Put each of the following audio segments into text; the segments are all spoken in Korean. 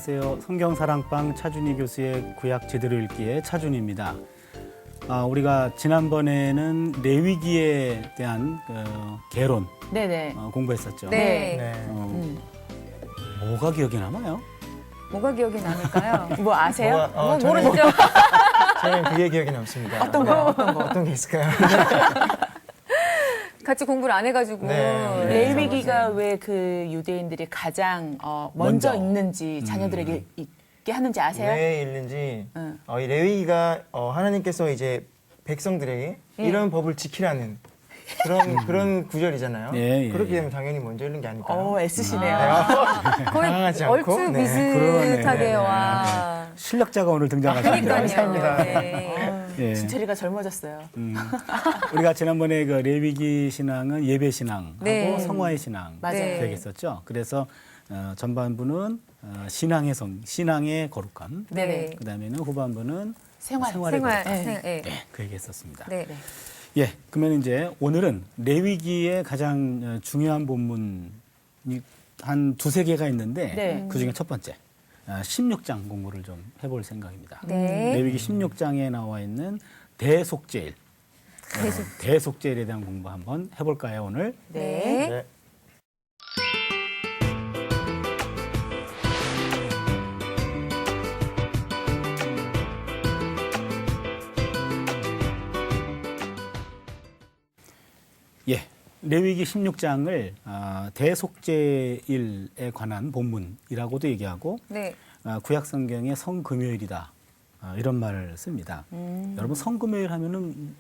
안녕하세요. 성경사랑방 차준희 교수의 구약 제대로 읽기의 차준희입니다. 우리가 지난번에는 레위기에 대한 개론 네네. 공부했었죠. 네. 뭐가 기억이 남아요? 뭐가 기억이 남을까요? 뭐 아세요? 모르시죠? 저는 그게 기억이 남습니다. 어떤 거요? 어떤 거? 어떤 게 있을까요? 같이 공부를 안 해가지고. 네. 레위기가 왜 그 유대인들이 가장 먼저 먼저. 읽는지 자녀들에게 읽게 하는지 아세요? 왜 읽는지 응. 이 레위기가 하나님께서 이제 백성들에게 이런 법을 지키라는 그런 구절이잖아요. 예, 예, 그렇게 예. 되면 당연히 먼저 읽는 게 아닐까요? 애쓰시네요. 거의 당황하지 않고. 얼추 네. 비슷하게 그러네. 와. 실력자가 오늘 등장하셨습니다. 그러니까요. 네. 예. 진철이가 젊어졌어요. 우리가 지난번에 그 레위기 신앙은 예배 신앙하고 네. 성화의 신앙 맞아요. 네. 기억했었죠. 그래서 전반부는 신앙의 거룩함, 네. 그다음에는 후반부는 생활. 생활의 생활. 네. 네. 그 얘기했었습니다. 네. 예, 그러면 이제 오늘은 레위기의 가장 중요한 본문이 한 두세 개가 있는데 네. 그 중에 첫 번째 16장 공부를 좀 해볼 생각입니다. 네. 레위기 16장에 나와 있는 대속죄일, 대속죄일에 대한 공부 한번 해볼까요 오늘? 네. 네. 예, 레위기 16장을 대속죄일에 관한 본문이라고도 얘기하고 네. 구약 성경의 성금요일이다 이런 말을 씁니다. 여러분 성금요일 하면은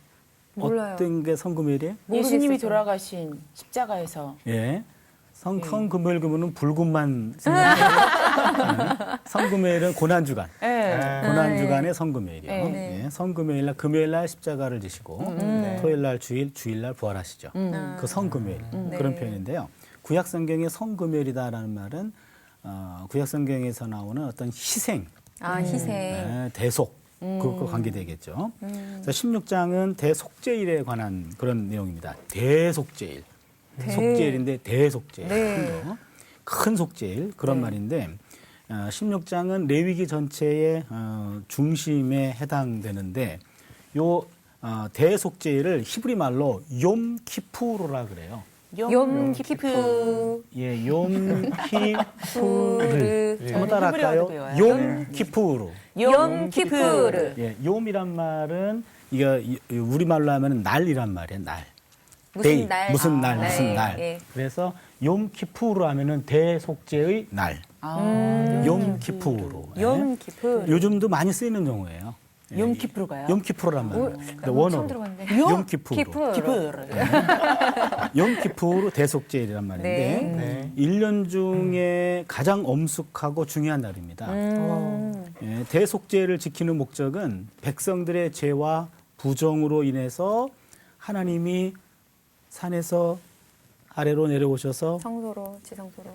몰라요. 어떤 게 성금요일이에요? 예수님이 모르겠어요. 돌아가신 십자가에서 예. 성금요일 그러면 불금만 생각해요. 성금요일은 고난주간. 네. 고난주간의 성금요일이요. 네. 예. 성금요일날 금요일날 십자가를 지시고 토요일날 주일날 부활하시죠. 그 성금요일 그런 네. 표현인데요. 구약 성경의 성금요일이다라는 말은 구약 성경에서 나오는 어떤 희생, 희생. 예, 대속 그것과 관계되겠죠. 그래서 16장은 대속죄일에 관한 그런 내용입니다. 대속죄일. 속죄일인데 대속죄일. 네. 큰 속죄일 그런 말인데 16장은 레위기 전체의 중심에 해당되는데 요 대속죄일을 히브리 말로 욤키푸르라 그래요. 욤키푸르. 예, 욤키푸르. 한번 따라할까요? 히브리어도 배워요. 욤키푸르. 욤키푸르. 예, 욤이란 말은 이게 우리 말로 하면은 날이란 말이에요. 날. 무슨 데이, 날? 무슨 날, 네. 무슨 날. 예. 그래서 욤키푸르 하면은 대속죄의 날. 욤키푸르. 예. 욤키푸르. 요즘도 많이 쓰이는 용어예요. 예, 욤키푸르가요? 욤키푸르란 말이에요. 근데 처음 원어로. 들어봤는데. 욤키푸르. 키푸르. 욤키푸르 대속죄일이란 말인데 네. 1년 중에 가장 엄숙하고 중요한 날입니다. 예, 대속죄를 지키는 목적은 백성들의 죄와 부정으로 인해서 하나님이 산에서 아래로 내려오셔서 성소로, 지성소로.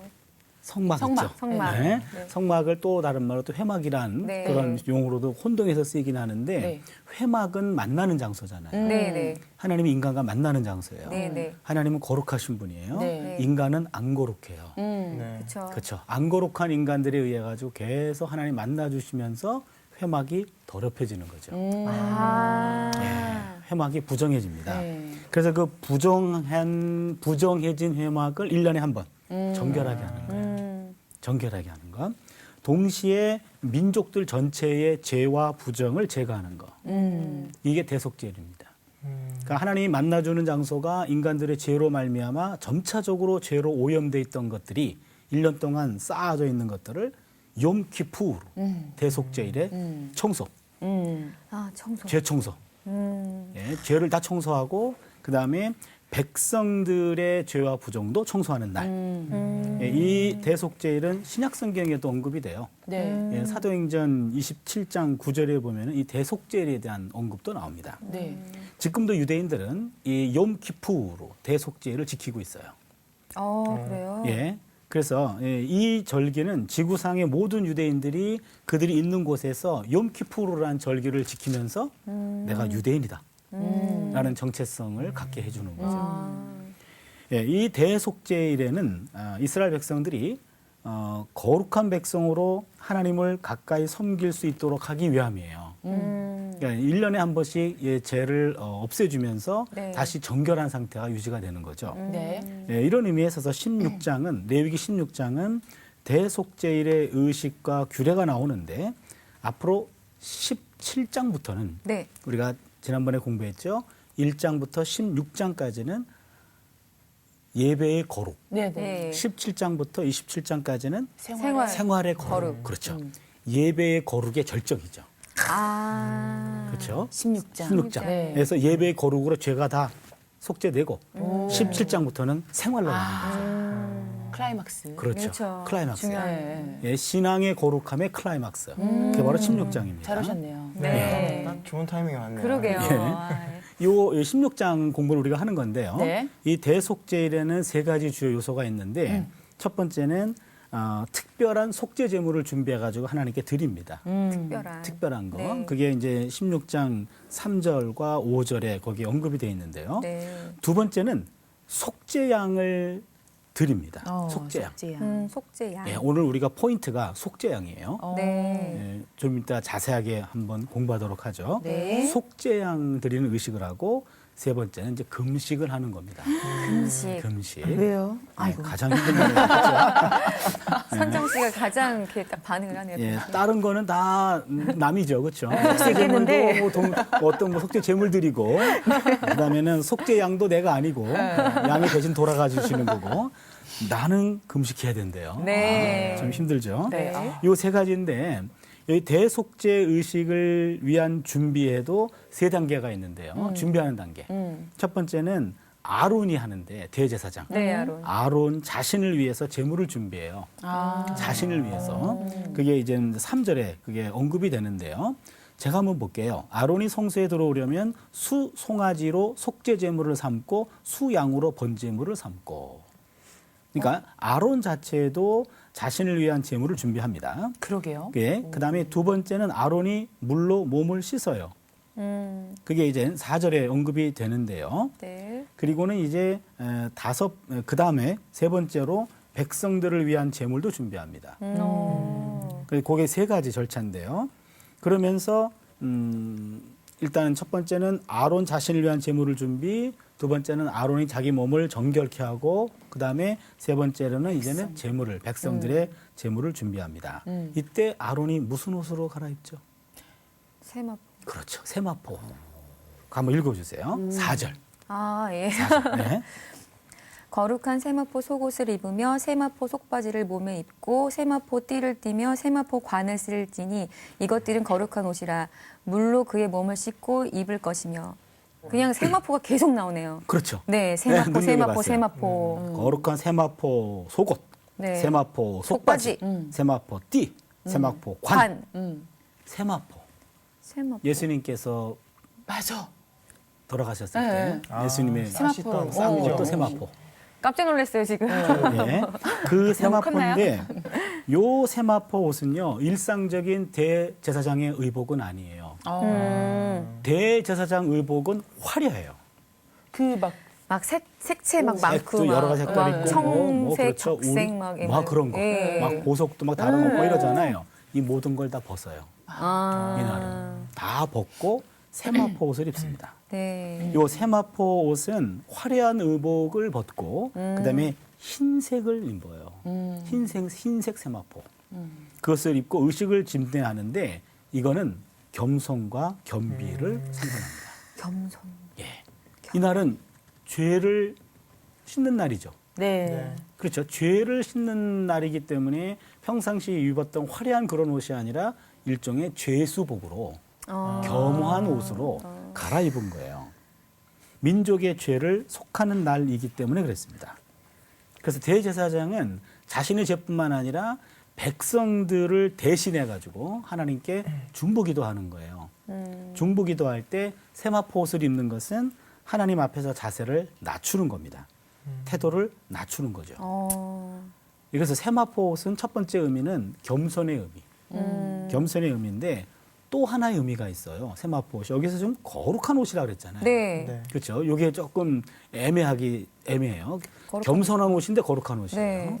성막 성막, 있죠. 성막. 네. 네. 성막을 또 다른 말로 또 회막이란 네. 그런 용어로도 혼동해서 쓰이긴 하는데 네. 회막은 만나는 장소잖아요. 네네. 하나님이 인간과 만나는 장소예요. 네네. 하나님은 거룩하신 분이에요. 네. 인간은 안 거룩해요. 네. 그렇죠. 그렇죠. 안 거룩한 인간들에 의해 가지고 계속 하나님 만나 주시면서 회막이 더럽혀지는 거죠. 회막이 부정해집니다. 네. 그래서 그 부정해진 회막을 1년에 한 번 정결하게 하는 거예요. 정결하게 하는 것. 동시에 민족들 전체의 죄와 부정을 제거하는 것. 이게 대속죄입니다. 그러니까 하나님이 만나주는 장소가 인간들의 죄로 말미암아 점차적으로 죄로 오염돼 있던 것들이 1년 동안 쌓아져 있는 것들을 욤키푸르 대속죄일의 청소, 청소. 죄 청소. 예, 죄를 다 청소하고 그 다음에 백성들의 죄와 부정도 청소하는 날. 예, 이 대속죄일은 신약 성경에도 언급이 돼요. 네. 예, 사도행전 27장 9절에 보면 이 대속죄일에 대한 언급도 나옵니다. 네. 지금도 유대인들은 이 욤키푸르 대속죄일을 지키고 있어요. 그래요? 예. 그래서 이 절기는 지구상의 모든 유대인들이 그들이 있는 곳에서 욤키푸르라는 절기를 지키면서 내가 유대인이다 라는 정체성을 갖게 해주는 거죠. 예, 이 대속죄일에는 이스라엘 백성들이 거룩한 백성으로 하나님을 가까이 섬길 수 있도록 하기 위함이에요. 그러니까 1년에 한 번씩 예, 죄를 없애주면서 네. 다시 정결한 상태가 유지가 되는 거죠. 네. 예, 이런 의미에 있어서 16장은 레위기 16장은 대속죄일의 의식과 규례가 나오는데 앞으로 17장부터는 네. 우리가 지난번에 공부했죠. 1장부터 16장까지는 예배의 거룩, 네. 네. 네. 17장부터 27장까지는 생활. 생활의 거룩. 거룩. 그렇죠. 예배의 거룩의 절정이죠. 아. 그렇죠. 16장. 16장. 네. 그래서 예배의 거룩으로 죄가 다 속죄되고 17장부터는 생활로 가는 거죠. 클라이막스. 그렇죠. 그렇죠. 클라이막스. 네. 예, 신앙의 거룩함의 클라이막스. 그게 바로 16장입니다. 잘하셨네요. 네. 딱 좋은 타이밍이 왔네요. 그러게요. 예. 아, 요 16장 공부를 우리가 하는 건데요. 네. 이 대속죄일에는 세 가지 주요 요소가 있는데 첫 번째는 특별한 속죄 제물을 준비해 가지고 하나님께 드립니다. 특별한 거. 네. 그게 이제 16장 3절과 5절에 거기 언급이 되어 있는데요. 네. 두 번째는 속죄양을 드립니다. 속죄양. 속죄양. 속죄양. 예, 오늘 우리가 포인트가 속죄양이에요. 네. 예, 좀 이따 자세하게 한번 공부하도록 하죠. 네. 속죄양 드리는 의식을 하고 세 번째는 이제 금식을 하는 겁니다. 금식. 금식. 왜요? 예, 아이고. 가장 힘든 거죠. 선정 씨가 가장 이렇게 딱 반응을 하네요. 예, 다른 거는 다 남이죠, 그렇죠? 알겠는데. 속죄제물도 어떤 뭐 속죄 제물 드리고, 그다음에는 속죄양도 내가 아니고 양이 대신 돌아가 주시는 거고, 나는 금식해야 된대요. 네. 좀 힘들죠. 네. 요 세 가지인데 여기 대속죄 의식을 위한 준비에도 세 단계가 있는데요. 준비하는 단계. 첫 번째는 아론이 하는데 대제사장. 네, 아론. 아론 자신을 위해서 제물을 준비해요. 자신을 위해서. 그게 이제 3절에 그게 언급이 되는데요. 제가 한번 볼게요. 아론이 성소에 들어오려면 수 송아지로 속죄 제물을 삼고 수 양으로 번제물을 삼고. 그러니까 아론 자체도 자신을 위한 제물을 준비합니다. 그러게요. 예, 그다음에 두 번째는 아론이 물로 몸을 씻어요. 그게 이제 4절에 언급이 되는데요. 네. 그리고는 이제 그다음에 세 번째로 백성들을 위한 제물도 준비합니다. 그게 세 가지 절차인데요. 그러면서 일단은 첫 번째는 아론 자신을 위한 제물을 준비, 두 번째는 아론이 자기 몸을 정결케 하고, 그다음에 세 번째로는 이제는 제물을 백성들의 제물을 준비합니다. 이때 아론이 무슨 옷으로 갈아입죠? 세마. 그렇죠. 세마포. 한번 읽어주세요. 4절. 아, 예. 4절. 네. 거룩한 세마포 속옷을 입으며 세마포 속바지를 몸에 입고 세마포 띠를 띠며 세마포 관을 쓸지니 이것들은 거룩한 옷이라 물로 그의 몸을 씻고 입을 것이며 그냥 세마포가 계속 나오네요. 그렇죠. 네, 세마포, 네, 세마포, 눈여겨봤어요. 세마포. 거룩한 세마포 속옷, 네. 세마포 속바지, 속바지. 세마포 띠, 세마포 관, 세마포. 세마포. 예수님께서 맞아. 돌아가셨을 네. 때 예수님의 씻던 쌈이죠. 옷도 세마포. 깜짝 놀랐어요, 지금. 예. 그 세마포인데 요 세마포 옷은요 일상적인 대제사장의 의복은 아니에요. 대제사장 의복은 화려해요. 그막 막 색채 막 많고 색도 여러 가지 색깔 막 있고 청색, 그렇죠. 적색 막, 막 그런 거, 예. 막 보석도 막 다른 거 뭐 이러잖아요. 이 모든 걸 다 벗어요. 아. 이날은 다 벗고 세마포 옷을 입습니다. 네. 요 세마포 옷은 화려한 의복을 벗고 그다음에 흰색을 입어요. 흰색 세마포. 그것을 입고 의식을 집례하는데 이거는 겸손과 겸비를 상징합니다. 겸손. 예. 이날은 죄를 씻는 날이죠. 네. 그렇죠. 죄를 씻는 날이기 때문에 평상시 입었던 화려한 그런 옷이 아니라 일종의 죄수복으로 겸허한 옷으로 갈아입은 거예요. 민족의 죄를 속하는 날이기 때문에 그랬습니다. 그래서 대제사장은 자신의 죄뿐만 아니라 백성들을 대신해 가지고 하나님께 중보기도하는 거예요. 중보기도할 때 세마포 옷을 입는 것은 하나님 앞에서 자세를 낮추는 겁니다. 태도를 낮추는 거죠. 그래서 세마포 옷은 첫 번째 의미는 겸손의 의미. 겸손의 의미인데 또 하나의 의미가 있어요. 세마포 옷이. 여기서 좀 거룩한 옷이라 그랬잖아요. 네. 네. 그렇죠. 이게 조금 애매해요. 거룩한 겸손한 옷인데 거룩한 옷이에요. 네.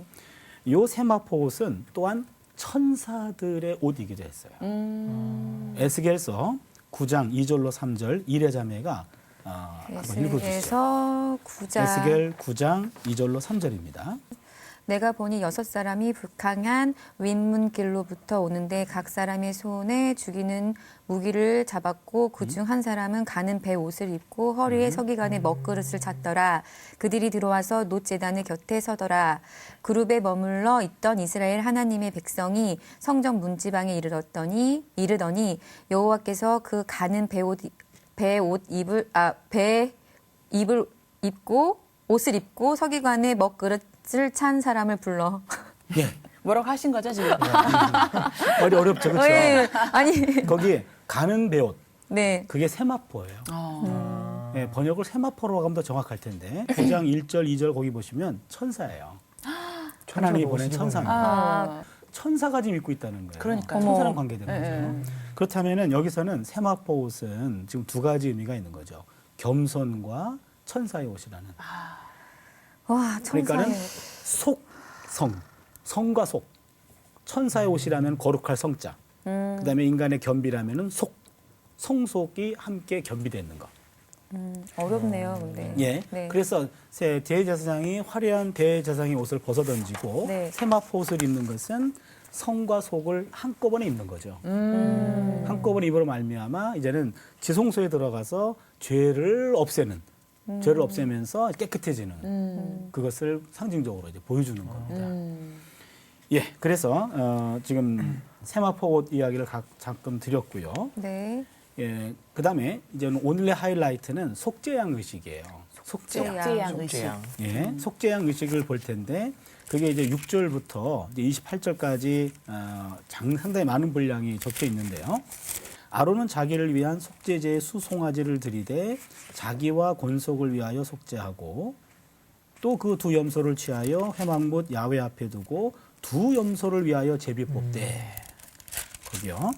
요 세마포 옷은 또한 천사들의 옷이기도 했어요. 에스겔서 9장 2절로 3절 이레자매가 한번 읽어주시죠. 에스겔서 9장. 에스겔 9장 2절로 3절입니다. 내가 보니 6사람이 북향한 윗문길로부터 오는데 각 사람의 손에 죽이는 무기를 잡았고 그중 한 사람은 가는 배 옷을 입고 허리에 서기관의 먹그릇을 찼더라. 그들이 들어와서 놋제단의 곁에 서더라. 그룹에 머물러 있던 이스라엘 하나님의 백성이 성전 문지방에 이르더니 여호와께서 그 가는 배 옷을 입고 서기관의 먹그릇을 찬 사람을 불러. 예. 뭐라고 하신 거죠, 지금? 어렵죠, 그렇죠? 아니, 거기 가는 배옷, 네. 그게 세마포예요. 예, 번역을 세마포로 하면 더 정확할 텐데 9장 1절, 2절 거기 보시면 천사예요. 하나님이 보낸 천사입니다. 아, 천사가 지금 입고 있다는 거예요. 그러니까요. 천사랑 관계되는 예, 거죠. 그렇다면은 여기서는 세마포 옷은 지금 두 가지 의미가 있는 거죠. 겸손과 천사의 옷이라는. 와, 그러니까는 천사의 성과 속. 천사의 옷이라면 거룩할 성자. 그다음에 인간의 겸비라면은 성속이 함께 겸비되어 있는 것. 어렵네요, 근데. 예. 네. 그래서 대제사장이 화려한 대제사장의 옷을 벗어 던지고 네. 세마포 옷을 입는 것은 성과 속을 한꺼번에 입는 거죠. 한꺼번에 입으로 말미암아 이제는 지성소에 들어가서 죄를 없애는, 죄를 없애면서 깨끗해지는 그것을 상징적으로 이제 보여주는 겁니다. 예, 그래서 지금 세마포 옷 이야기를 잠깐 드렸고요. 네. 예, 그다음에 이제는 오늘의 하이라이트는 속죄양 의식이에요. 속죄양 의식. 속죄양. 예, 속죄양 의식을 볼 텐데 그게 이제 6절부터 이제 28절까지 상당히 많은 분량이 적혀 있는데요. 아론은 자기를 위한 속죄제의 수송아지를 들이되 자기와 권속을 위하여 속죄하고 또 그 두 염소를 취하여 회막못 야훼 앞에 두고 두 염소를 위하여 제비 뽑되 거기요.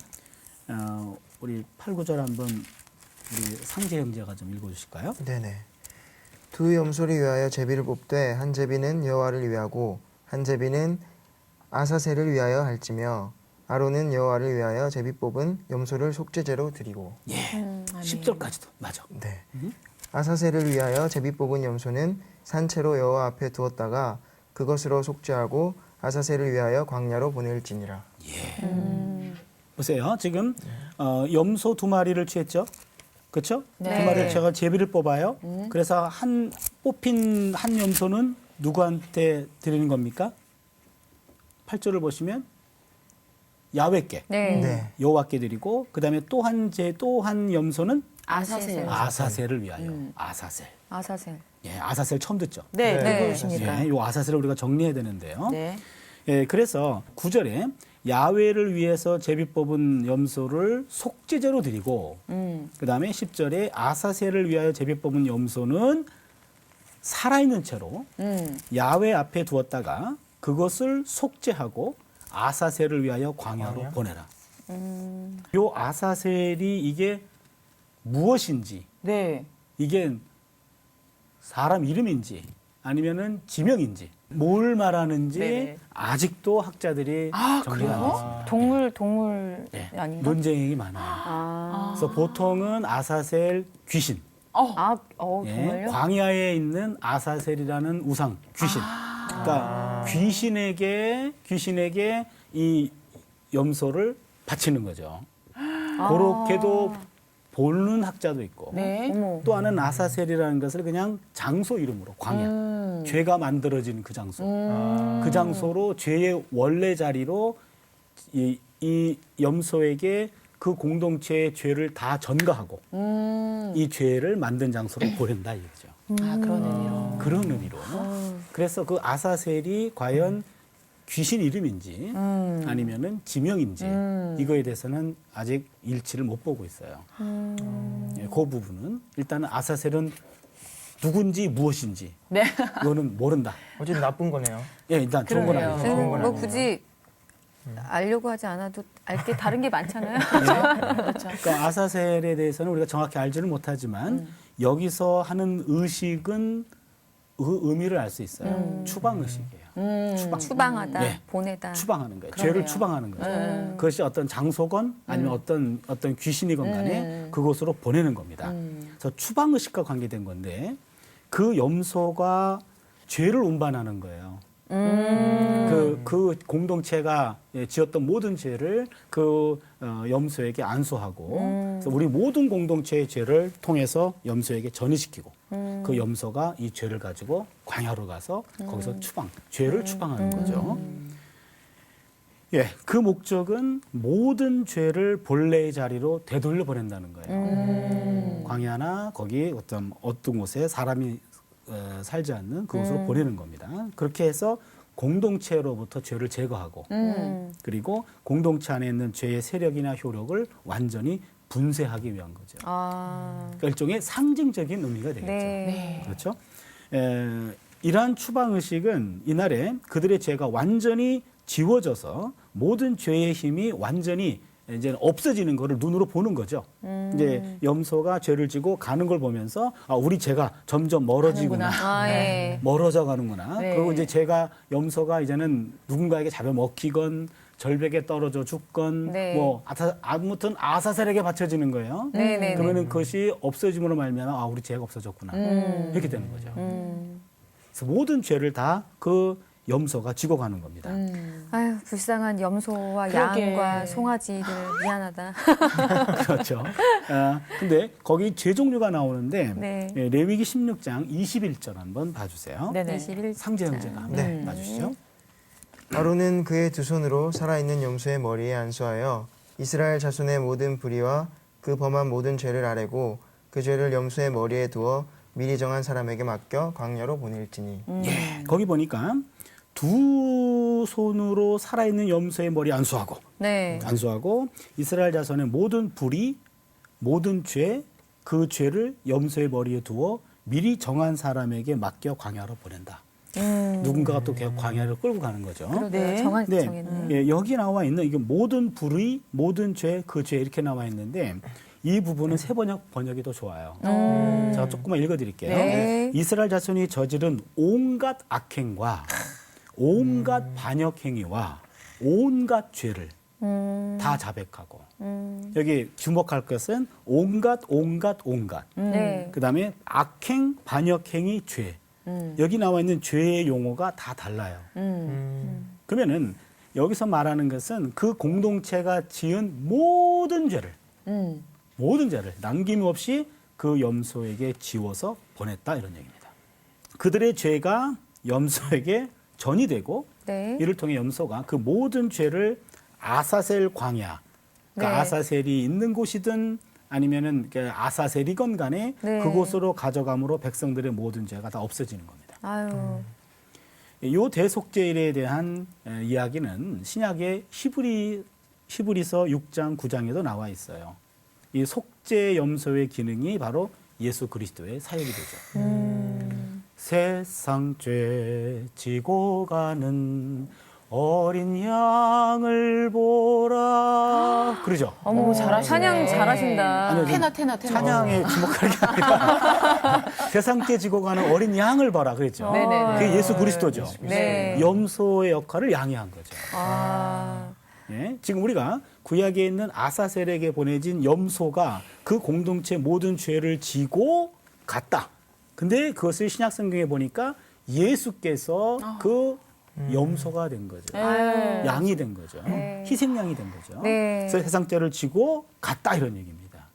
우리 8, 9절 한번 우리 상재 형제가 좀 읽어주실까요? 네네. 두 염소를 위하여 제비를 뽑되 한 제비는 여호와를 위하고 한 제비는 아사셀을 위하여 할지며 아론은 여호와를 위하여 제비 뽑은 염소를 속죄제로 드리고. 예, 10절까지도 맞아. 네. 아사셀을 위하여 제비 뽑은 염소는 산채로 여호와 앞에 두었다가 그것으로 속죄하고 아사셀을 위하여 광야로 보낼지니라. 보세요. 지금 염소 2마리를 취했죠. 그렇죠? 네. 2마리를 취해서 제비를 뽑아요. 그래서 뽑힌 한 염소는 누구한테 드리는 겁니까? 8절을 보시면 야훼께 네. 네. 여호와께 드리고 그다음에 또 한 염소는 아사셀. 아사셀을 위하여. 아사셀. 아사셀. 예, 아사셀 처음 듣죠. 네, 네. 누구십니까? 예, 요 아사셀을 우리가 정리해야 되는데요. 네. 예, 그래서 9절에 야훼를 위해서 제비 뽑은 염소를 속죄제로 드리고 그다음에 10절에 아사셀을 위하여 제비 뽑은 염소는 살아있는 채로 야훼 앞에 두었다가 그것을 속죄하고 아사셀을 위하여 광야로 보내라. 요 아사셀이 이게 무엇인지 네. 이게 사람 이름인지 아니면은 지명인지 뭘 말하는지 네네. 아직도 학자들이 정리가 안 됐습니다. 동물 예, 아닌가? 논쟁이 많아요. 그래서 보통은 아사셀 귀신, 예, 정말요? 광야에 있는 아사셀이라는 우상 귀신. 그러니까 귀신에게 이 염소를 바치는 거죠. 그렇게도 보는 학자도 있고 네. 어머. 또 하나는 아사셀이라는 것을 그냥 장소 이름으로 광야, 죄가 만들어진 그 장소, 그 장소로 죄의 원래 자리로 이 염소에게 그 공동체의 죄를 다 전가하고 이 죄를 만든 장소로 보낸다 이거죠. 아, 그런 의미로. 그런 의미로. 그래서 그 아사셀이 과연 귀신 이름인지 아니면은 지명인지 이거에 대해서는 아직 일치를 못 보고 있어요. 예, 그 부분은 일단은 아사셀은 누군지 무엇인지 네. 이거는 모른다. 어쨌든 나쁜 거네요. 예, 일단 좋은 건 그러네요. 아니죠. 좋은 건 뭐 아니에요. 굳이 알려고 하지 않아도 알 게 다른 게 많잖아요. 그렇죠. 그러니까 아사셀에 대해서는 우리가 정확히 알지는 못하지만 여기서 하는 의식은 그 의미를 알 수 있어요. 추방 의식이에요. 추방하다, 네. 보내다. 추방하는 거예요. 그러네요. 죄를 추방하는 거죠. 그것이 어떤 장소건 아니면 어떤 귀신이건 간에 그곳으로 보내는 겁니다. 그래서 추방 의식과 관계된 건데 그 염소가 죄를 운반하는 거예요. 그 공동체가 지었던 모든 죄를 그 염소에게 안수하고 그래서 우리 모든 공동체의 죄를 통해서 염소에게 전이시키고 그 염소가 이 죄를 가지고 광야로 가서 거기서 죄를 추방하는 거죠. 예, 그 목적은 모든 죄를 본래의 자리로 되돌려 보낸다는 거예요. 광야나 거기 어떤 곳에 사람이 살지 않는 그곳으로 보내는 겁니다. 그렇게 해서 공동체로부터 죄를 제거하고 그리고 공동체 안에 있는 죄의 세력이나 효력을 완전히 분쇄하기 위한 거죠. 그러니까 일종의 상징적인 의미가 되겠죠. 네. 그렇죠? 이러한 추방 의식은 이날에 그들의 죄가 완전히 지워져서 모든 죄의 힘이 완전히 이제 없어지는 거를 눈으로 보는 거죠. 이제 염소가 죄를 지고 가는 걸 보면서 우리 죄가 점점 멀어지구나. 예. 멀어져 가는구나. 네. 그리고 이제 염소가 이제는 누군가에게 잡아먹히건 절벽에 떨어져 죽건 네. 뭐 아무튼 아사셀에게 바쳐지는 거예요. 네. 그러면은 그것이 없어짐으로 말미암아 우리 죄가 없어졌구나. 이렇게 되는 거죠. 그래서 모든 죄를 다 그 염소가 지고 가는 겁니다. 아유, 불쌍한 염소와 그러게. 양과 송아지들 미안하다. 그렇죠. 근데 거기 죄 종류가 나오는데 네. 레위기 16장 21절 한번 봐주세요. 네네. 21장. 상제 형제가 한번 네. 봐주시죠. 아론은 그의 두 손으로 살아있는 염소의 머리에 안수하여 이스라엘 자손의 모든 불의와 그 범한 모든 죄를 아뢰고 그 죄를 염소의 머리에 두어 미리 정한 사람에게 맡겨 광야로 보낼지니. 예, 거기 보니까 두 손으로 살아있는 염소의 머리 안수하고 네. 이스라엘 자손의 모든 불의, 모든 죄, 그 죄를 염소의 머리에 두어 미리 정한 사람에게 맡겨 광야로 보낸다. 누군가가 또 계속 광야를 끌고 가는 거죠. 네. 네. 정했네. 예, 여기 나와 있는 이게 모든 불의, 모든 죄, 그 죄 이렇게 나와 있는데 이 부분은 세 번역이 더 좋아요. 제가 조금만 읽어드릴게요. 네. 이스라엘 자손이 저지른 온갖 악행과 온갖 반역행위와 온갖 죄를 다 자백하고 여기 주목할 것은 온갖. 네. 그다음에 악행, 반역행위, 죄. 여기 나와 있는 죄의 용어가 다 달라요. 그러면은 여기서 말하는 것은 그 공동체가 지은 모든 죄를 남김없이 그 염소에게 지워서 보냈다 이런 얘기입니다. 그들의 죄가 염소에게 전이 되고 네. 이를 통해 염소가 그 모든 죄를 아사셀 광야, 그러니까 네. 아사셀이 있는 곳이든 아니면은 아사셀이건 간에 네. 그곳으로 가져감으로 백성들의 모든 죄가 다 없어지는 겁니다. 아유. 이 대속죄일에 대한 이야기는 신약의 히브리서 6장 9장에도 나와 있어요. 이 속죄 염소의 기능이 바로 예수 그리스도의 사역이 되죠. 세상 죄 지고 가는 어린 양을 보라. 그러죠. 어머, 잘하시네. 찬양 잘하신다. 아니요, 테너. 찬양에 주목할 게 아니라 세상 죄 지고 가는 어린 양을 봐라 그랬죠. 네네. 그게 예수 그리스도죠. 네. 염소의 역할을 양이 한 거죠. 아. 예? 지금 우리가 구약에 있는 아사셀에게 보내진 염소가 그 공동체 모든 죄를 지고 갔다. 근데 그것을 신약 성경에 보니까 예수께서 그 염소가 된 거죠. 양이 된 거죠. 네. 희생양이 된 거죠. 네. 그래서 세상 죄를 지고 갔다 이런 얘기입니다.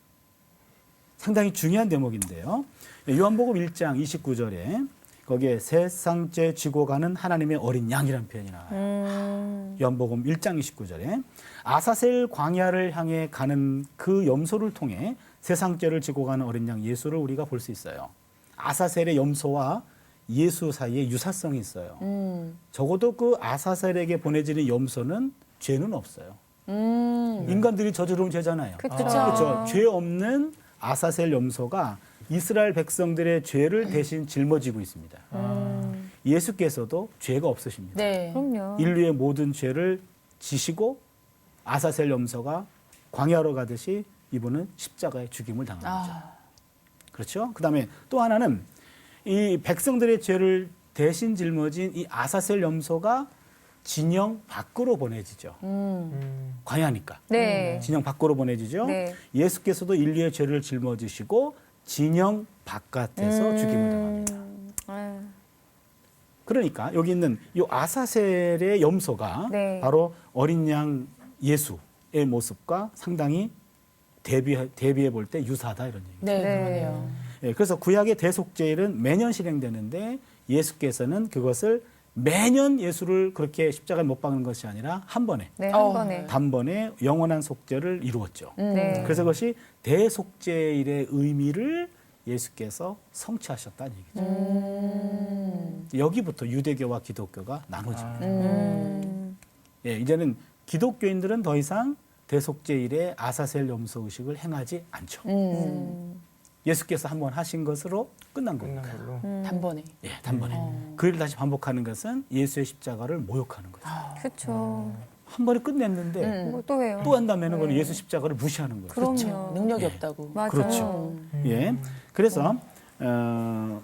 상당히 중요한 대목인데요. 요한복음 1장 29절에 거기에 세상 죄 지고 가는 하나님의 어린 양이라는 표현이 나와요. 요한복음 1장 29절에 아사셀 광야를 향해 가는 그 염소를 통해 세상 죄를 지고 가는 어린 양 예수를 우리가 볼 수 있어요. 아사셀의 염소와 예수 사이에 유사성이 있어요. 적어도 그 아사셀에게 보내지는 염소는 죄는 없어요. 인간들이 저지르는 죄잖아요. 그렇죠. 죄 없는 아사셀 염소가 이스라엘 백성들의 죄를 대신 짊어지고 있습니다. 예수께서도 죄가 없으십니다. 네. 그럼요. 인류의 모든 죄를 지시고 아사셀 염소가 광야로 가듯이 이분은 십자가의 죽임을 당한 거죠. 그렇죠? 그다음에 또 하나는 이 백성들의 죄를 대신 짊어진 이 아사셀 염소가 진영 밖으로 보내지죠. 광야니까. 네. 진영 밖으로 보내지죠. 네. 예수께서도 인류의 죄를 짊어지시고 진영 바깥에서 죽임을 당합니다. 아유. 그러니까 여기 있는 이 아사셀의 염소가 네. 바로 어린 양 예수의 모습과 상당히 대비해 볼 때 유사하다 이런 얘기죠. 네, 네. 그러네요. 예, 그래서 구약의 대속죄일은 매년 실행되는데 예수께서는 그것을 매년 예수를 그렇게 십자가에 못 박는 것이 아니라 한 번에 네, 한 어. 번에. 단번에 영원한 속죄를 이루었죠. 네. 그래서 그것이 대속죄일의 의미를 예수께서 성취하셨다는 얘기죠. 여기부터 유대교와 기독교가 나눠집니다. 예, 이제는 기독교인들은 더 이상 대속죄일에 아사셀 염소 의식을 행하지 않죠. 예수께서 한번 하신 것으로 끝난 끝난 겁니다. 걸로. 단번에. 예, 단번에. 그 일을 다시 반복하는 것은 예수의 십자가를 모욕하는 거죠. 그렇죠. 한 번에 끝냈는데 뭐 또 해요. 또 한다면 그건 예수 십자가를 무시하는 거죠. 그럼요. 능력이 예. 없다고. 맞아요. 그렇죠. 예. 그래서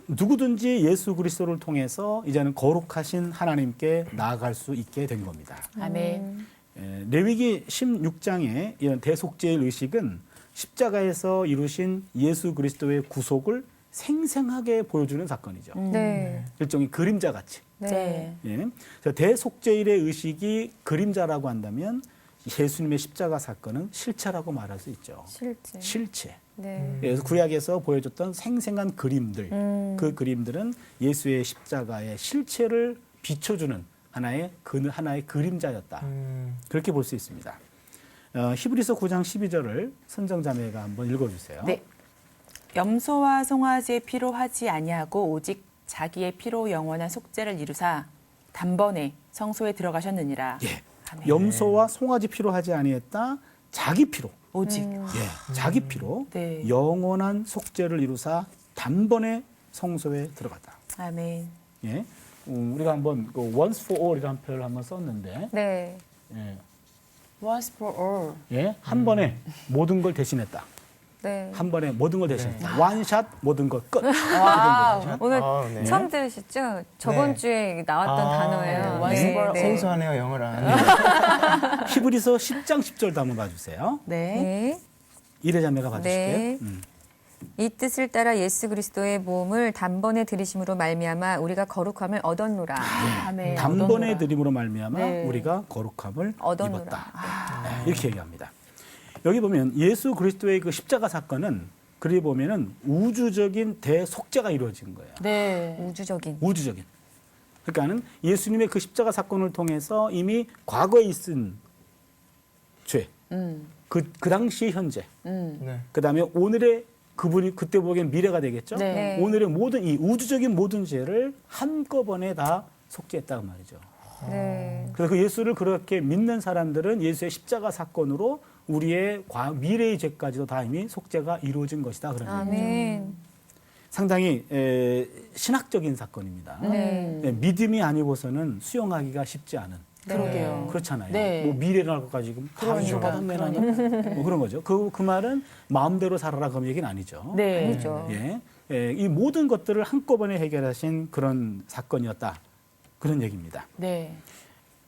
누구든지 예수 그리스도를 통해서 이제는 거룩하신 하나님께 나아갈 수 있게 된 겁니다. 아멘. 예, 레위기 16장의 이런 대속죄의 의식은 십자가에서 이루신 예수 그리스도의 구속을 생생하게 보여주는 사건이죠. 네. 일종의 그림자 같이. 네. 예. 그래서 대속죄일의 의식이 그림자라고 한다면 예수님의 십자가 사건은 실체라고 말할 수 있죠. 실제. 실체. 네. 그래서 구약에서 보여줬던 생생한 그림들, 그 그림들은 예수의 십자가의 실체를 비춰주는 하나의 그림자였다. 그렇게 볼 수 있습니다. 히브리서 9장 12절을 선정자매가 한번 읽어주세요. 네. 염소와 송아지의 피로 하지 아니하고 오직 자기의 피로 영원한 속죄를 이루사 단번에 성소에 들어가셨느니라. 예. 아멘. 염소와 송아지 피로 하지 아니했다. 자기 피로. 오직. 예. 자기 피로 네. 영원한 속죄를 이루사 단번에 성소에 들어갔다. 아멘. 예. 우리가 한번 그 once for all이라는 표현을 한번 썼는데, 네. 예. Once for all. 예. 한 번에 모든 걸 대신했다. 네. 한 번에 모든 걸 대신했다. 원샷 모든 걸 끝. 와우. 오늘 아, 네. 처음 들으셨죠? 저번 네. 주에 나왔던 단어예요. 네. 네. 네. 생소하네요, 영어를 안. 히브리서 10장 10절도 한번 봐주세요. 네. 네. 이래자매가 봐주실게요. 네. 이 뜻을 따라 예수 그리스도의 몸을 단번에 들이심으로 말미암아 우리가 거룩함을 얻었노라. 아멘. 단번에 얻었노라. 드림으로 말미암아 네. 우리가 거룩함을 얻었노라. 입었다. 네, 이렇게 얘기합니다. 여기 보면 예수 그리스도의 그 십자가 사건은 그리 보면은 우주적인 대속죄가 이루어진 거예요. 네. 우주적인. 우주적인. 그러니까는 예수님의 그 십자가 사건을 통해서 이미 과거에 있은 죄, 그 당시 현재, 네. 그 다음에 오늘의 그분이 그때 보기엔 미래가 되겠죠. 네. 네. 오늘의 모든 이 우주적인 모든 죄를 한꺼번에 다 속죄했다고 말이죠. 네. 그래서 그 예수를 그렇게 믿는 사람들은 예수의 십자가 사건으로 우리의 미래의 죄까지도 다 이미 속죄가 이루어진 것이다. 그런 얘기죠. 아멘. 상당히 신학적인 사건입니다. 네. 믿음이 아니고서는 수용하기가 쉽지 않은. 그러게요. 그렇잖아요. 네. 뭐 미래를 알 것까지 다 그러니까, 주받았네 나는. 뭐 그런 거죠. 그 말은 마음대로 살아라 그런 얘기는 아니죠. 네. 아니죠. 예, 이 모든 것들을 한꺼번에 해결하신 그런 사건이었다. 그런 얘기입니다. 네.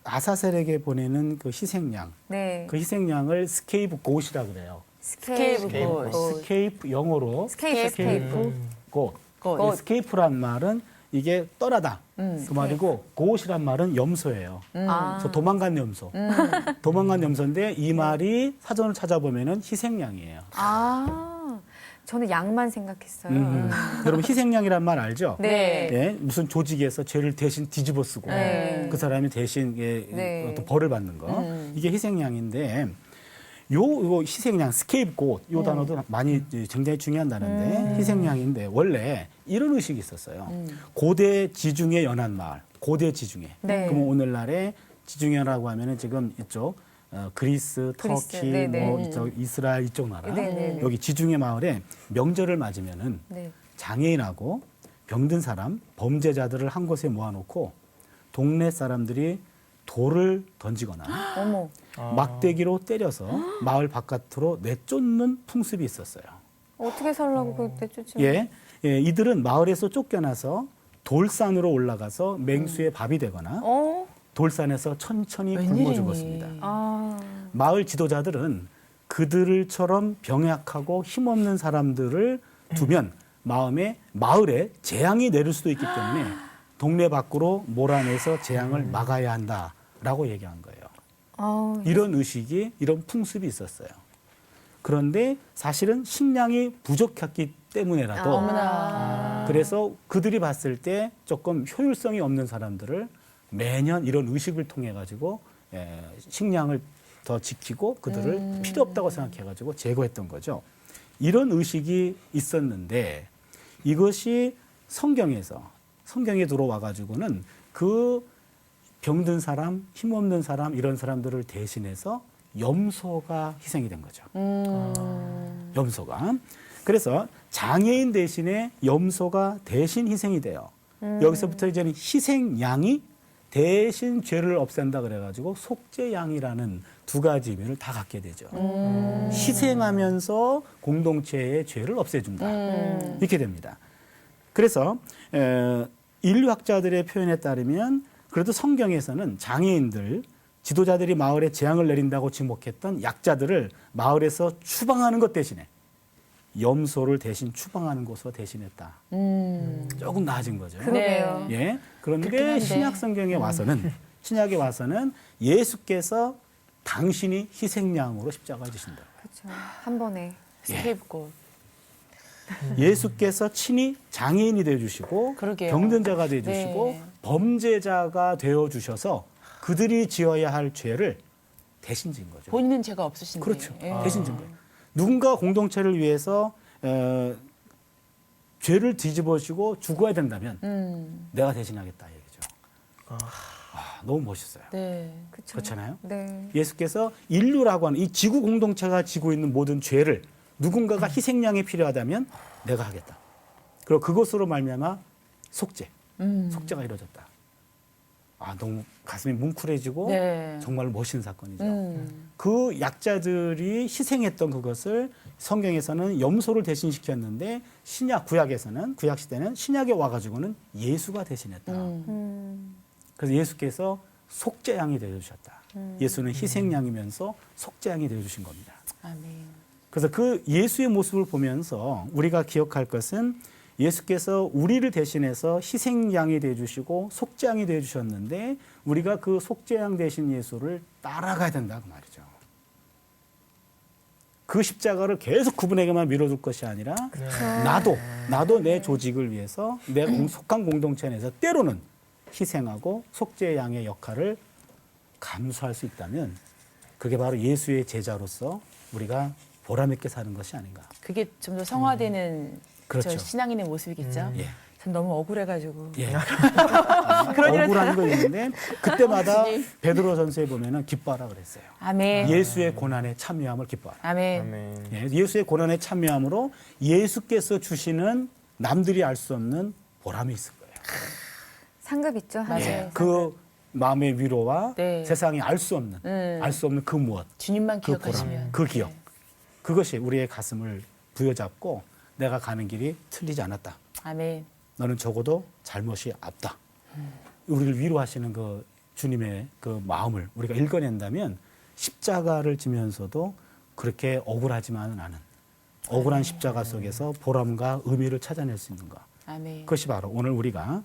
아사셀에게 보내는 그 희생양, 네. 그 희생양을 스케이프 곶이라 그래요. 스케이프 곶. 곶. 스케이프 영어로 스케이프. 스케이프 곶. 곶. 이 스케이프란 말은 이게 떠나다 그 말이고 곶이란 말은 염소예요. 아. 그래서 도망간 염소. 도망간 염소인데 이 말이 사전을 찾아보면은 희생양이에요. 아. 저는 양만 생각했어요. 여러분 희생양이란 말 알죠? 네. 예, 무슨 조직에서 죄를 대신 뒤집어 쓰고 네. 그 사람이 대신 네. 어떤 벌을 받는 거 이게 희생양인데 이거 희생양 스케이프 곶 요 단어도 많이 굉장히 중요한 단어인데 희생양인데 원래 이런 의식이 있었어요. 고대 지중해 연안 마을 고대 지중해. 네. 그럼 오늘날의 지중해라고 하면은 지금 이쪽 그리스, 그리스, 터키, 네네. 뭐 이쪽 이스라엘 이쪽 나라 네네네. 여기 지중해 마을에 명절을 맞으면은 네. 장애인하고 병든 사람, 범죄자들을 한 곳에 모아놓고 동네 사람들이 돌을 던지거나 어머. 막대기로 때려서 마을 바깥으로 내쫓는 풍습이 있었어요. 어떻게 살라고 그때 쫓으면. 예, 이들은 마을에서 쫓겨나서 돌산으로 올라가서 맹수의 밥이 되거나 돌산에서 천천히 굶어 웬일이니? 죽었습니다. 아, 마을 지도자들은 그들처럼 병약하고 힘없는 사람들을 두면 마을에 재앙이 내릴 수도 있기 때문에 동네 밖으로 몰아내서 재앙을 막아야 한다라고 얘기한 거예요. 아, 이런 의식이, 이런 풍습이 있었어요. 그런데 사실은 식량이 부족했기 때문에라도 어머나. 그래서 그들이 봤을 때 조금 효율성이 없는 사람들을 매년 이런 의식을 통해 가지고 식량을 더 지키고 그들을 필요 없다고 생각해 가지고 제거했던 거죠. 이런 의식이 있었는데 이것이 성경에 들어와 가지고는 그 병든 사람, 힘없는 사람 이런 사람들을 대신해서 염소가 희생이 된 거죠. 염소가. 그래서 장애인 대신에 염소가 대신 희생이 돼요. 여기서부터 이제는 희생양이 대신 죄를 없앤다 그래가지고 속죄양이라는 두 가지 의미를 다 갖게 되죠. 희생하면서 공동체의 죄를 없애준다. 이렇게 됩니다. 그래서 인류학자들의 표현에 따르면 그래도 성경에서는 장애인들, 지도자들이 마을에 재앙을 내린다고 지목했던 약자들을 마을에서 추방하는 것 대신에 염소를 대신 추방하는 것으로 대신했다. 조금 나아진 거죠. 그러게요. 예. 그렇긴 그런데 한데. 신약 성경에 와서는 신약에 와서는 예수께서 당신이 희생양으로 십자가에 지신다. 그렇죠. 한 번에. 스케이프고. 예수께서 친히 장애인이 되어 주시고 그러게요. 병든 자가 되어 주시고 네. 범죄자가 되어 주셔서 그들이 지어야 할 죄를 대신 진 거죠. 본인은 죄가 없으신데. 그렇죠. 예. 대신 진 거예요. 누군가 공동체를 위해서 죄를 뒤집어지고 죽어야 된다면 내가 대신하겠다 얘기죠. 너무 멋있어요. 네. 그렇죠. 그렇잖아요. 네. 예수께서 인류라고 하는 이 지구 공동체가 지고 있는 모든 죄를 누군가가 희생양이 필요하다면 내가 하겠다. 그리고 그것으로 말미암아 속죄가 이루어졌다. 너무 가슴이 뭉클해지고 네. 정말 멋있는 사건이죠. 그 약자들이 희생했던 그것을 성경에서는 염소를 대신시켰는데 구약 시대는 신약에 와가지고는 예수가 대신했다. 그래서 예수께서 속죄양이 되어주셨다. 예수는 희생양이면서 속죄양이 되어주신 겁니다. 아멘. 그래서 그 예수의 모습을 보면서 우리가 기억할 것은 예수께서 우리를 대신해서 희생양이 되어주시고 속죄양이 되어주셨는데 우리가 그 속죄양 대신 예수를 따라가야 된다 그 말이죠. 그 십자가를 계속 그분에게만 밀어줄 것이 아니라 나도 내 조직을 위해서 내 속한 공동체 안에서 때로는 희생하고 속죄양의 역할을 감수할 수 있다면 그게 바로 예수의 제자로서 우리가 보람있게 사는 것이 아닌가. 그게 좀 더 성화되는 그렇죠. 저 신앙인의 모습이겠죠. 예. 전 너무 억울해가지고. 예. 억울한 거 있는데 그때마다 베드로전서에 보면은 기뻐하라 그랬어요. 아멘. 예수의 고난에 참여함을 기뻐하라. 아멘. 아멘. 예, 예수의 고난에 참여함으로 예수께서 주시는 남들이 알 수 없는 보람이 있을 거예요. 상급 있죠. 맞아요. 네. 그 마음의 위로와 네. 세상이 알 수 없는 그 무엇, 주님만 그 기억하시면. 보람, 그 기억. 네. 그것이 우리의 가슴을 부여잡고 내가 가는 길이 틀리지 않았다. 아멘. 너는 적어도 잘못이 없다. 우리를 위로하시는 그 주님의 그 마음을 우리가 읽어낸다면 십자가를 지면서도 그렇게 억울하지만은 않은 억울한 십자가 속에서 보람과 의미를 찾아낼 수 있는 것. 아멘. 그것이 바로 오늘 우리가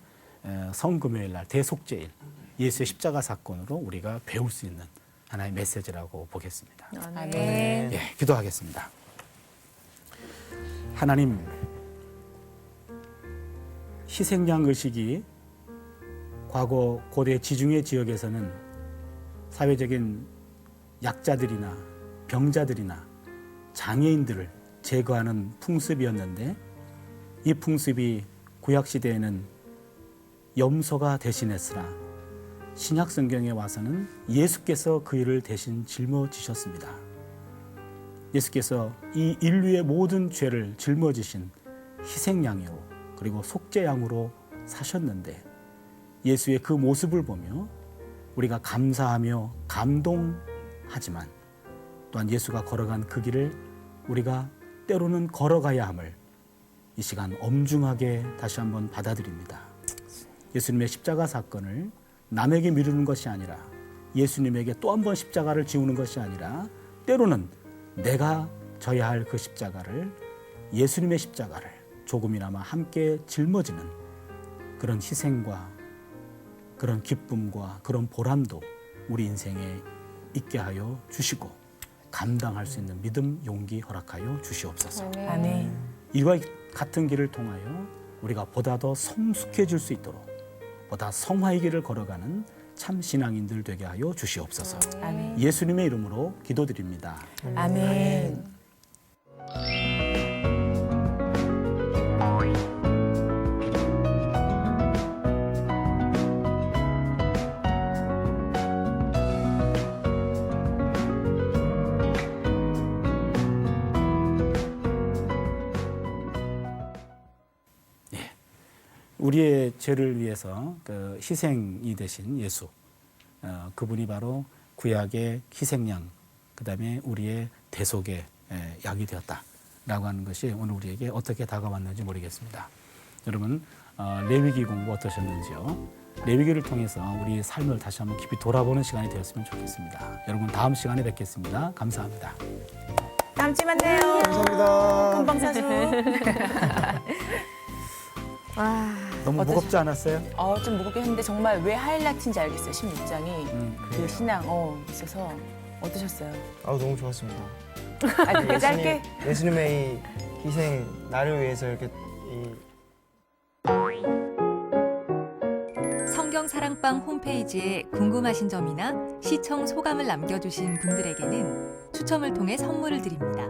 성금요일 날 대속죄일 예수의 십자가 사건으로 우리가 배울 수 있는 하나의 메시지라고 보겠습니다. 아멘. 예, 기도하겠습니다. 하나님, 희생양 의식이 과거 고대 지중해 지역에서는 사회적인 약자들이나 병자들이나 장애인들을 제거하는 풍습이었는데 이 풍습이 구약 시대에는 염소가 대신했으나 신약 성경에 와서는 예수께서 그 일을 대신 짊어지셨습니다. 예수께서 이 인류의 모든 죄를 짊어지신 희생양으로 그리고 속죄양으로 사셨는데 예수의 그 모습을 보며 우리가 감사하며 감동하지만 또한 예수가 걸어간 그 길을 우리가 때로는 걸어가야 함을 이 시간 엄중하게 다시 한번 받아들입니다. 예수님의 십자가 사건을 남에게 미루는 것이 아니라 예수님에게 또 한 번 십자가를 지우는 것이 아니라 때로는 내가 져야 할 그 십자가를 예수님의 십자가를 조금이나마 함께 짊어지는 그런 희생과 그런 기쁨과 그런 보람도 우리 인생에 있게 하여 주시고 감당할 수 있는 믿음, 용기 허락하여 주시옵소서. 아멘. 이와 같은 길을 통하여 우리가 보다 더 성숙해질 수 있도록 보다 성화의 길을 걸어가는 참 신앙인들 되게 하여 주시옵소서. 아멘. 예수님의 이름으로 기도드립니다. 아멘. 우리의 죄를 위해서 그 희생이 되신 예수, 그분이 바로 구약의 희생양, 그다음에 우리의 대속의 약이 되었다라고 하는 것이 오늘 우리에게 어떻게 다가왔는지 모르겠습니다. 여러분 레위기 공부 어떠셨는지요? 레위기를 통해서 우리의 삶을 다시 한번 깊이 돌아보는 시간이 되었으면 좋겠습니다. 여러분 다음 시간에 뵙겠습니다. 감사합니다. 다음 주에 만나요. 감사합니다. 금방사수. 너무 어떠세요? 무겁지 않았어요? 좀 무겁게 했는데 정말 왜 하이라이트인지 알겠어요. 16장이 그 신앙 있어서 어떠셨어요? 너무 좋았습니다. 되게 짧게. 예수님의 이 희생 나를 위해서 이렇게 성경사랑방 홈페이지에 궁금하신 점이나 시청 소감을 남겨주신 분들에게는 추첨을 통해 선물을 드립니다.